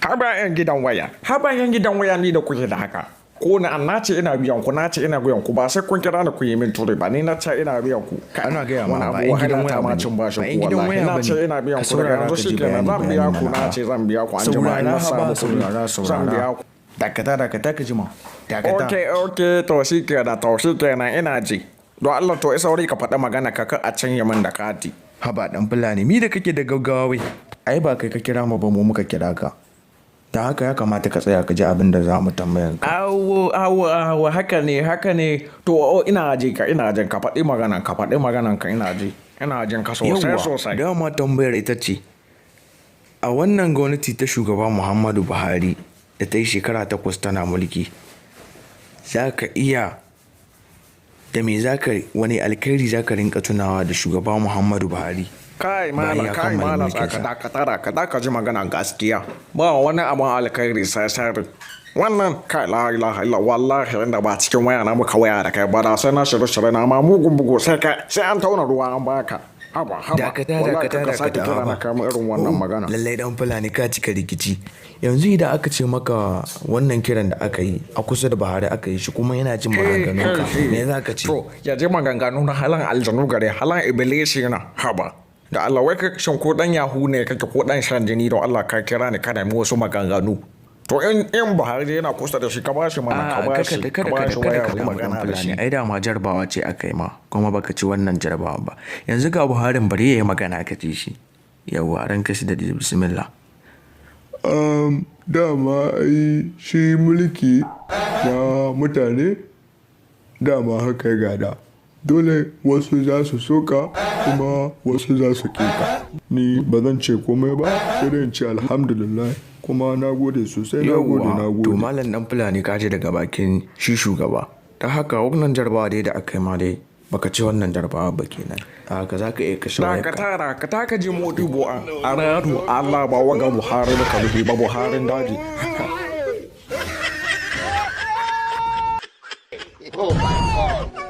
har bayan gidan waya ni da kuke da haka ko na ce ina biyan ku na ce ina biyan ku ba sai kun kira ni ku yi min ture ba ni na ce ina biyan ku ana ga wani ma ba abu in gidan wahala waya ta ma bane cin bashin ba ku in gidan wallahi waya na ce bane ina biyan ka ku daga saurara yanzu ka ji shikenan zan biya ku na ce zan biya ku an jima ina samu kuɗi zan biya ku dakata ka ji ma dakata okay to shikenan ina ji don Allah to isa wuri ka faɗa magana ka a canya min da kati haba dan fulani mi da kake da gaggawa wai ai ba kai ka kira mu ba mu muka kira ka da haka ya kamata ka tsaya ka ji abin da za mu tambayan ka awo haka ne to ina jin ka faɗi maganan ka ina jin ka sosai dama tambayar ita ce a wannan gwamnati ta shugaba Muhammadu Buhari da ta yi shekara 8 tana mulki za ka iya da me wani alkhairi za ka rinka tunawa da shugaba Muhammadu Buhari kai malam ka ji magana gaskiya ba wani abin alkhairi sai sharri wannan kai la ilaha illa wallahi inda ba cikin waya na muka waya da kai ba da sai na shirye na ma mugun bugu sai an tauna ruwa an baka haba dakata na kama irin wannan magana lallai dan fulani ka cika rikici yanzu idan aka ce maka wannan kiran da aka yi a kusa da Buhari aka yi shi kuma yana jin maganganun ka me za ka ce to ya ji maganganu na halan aljanu gare halan ibilisi na haba da Allah wai ka shin ko dan yahu ne kake ko dan shan jini don Allah ka kira ni kada mu wasu maganganu to in Buhari yana kusa da shi ka bashi mana ka bashi waya ku magana da shi ai da ma jarbawa ce aka yi ma kuma baka ci wannan jarbawa ba yanzu ga Buhari bari yayi magana ka ji shi yawa ranka shi da bismillah dama ai shi mulki na mutane dama haka ya gada dole wasu za su soka kuma wasu za su kika ni ba zan ce komai ba sai dai in ce alhamdulillah kuma na gode sosai na gode to malam dan fulani kaje daga bakin shi shugaba ta haka wannan jarbawa dai da aka yi ma dai baka ci wannan jarbawa ba kenan haka zaka iya kashe wayarka ka taka ji modibbo a rado Allah ba waga Buhari da kalbi ba Buharin daji Oh my God.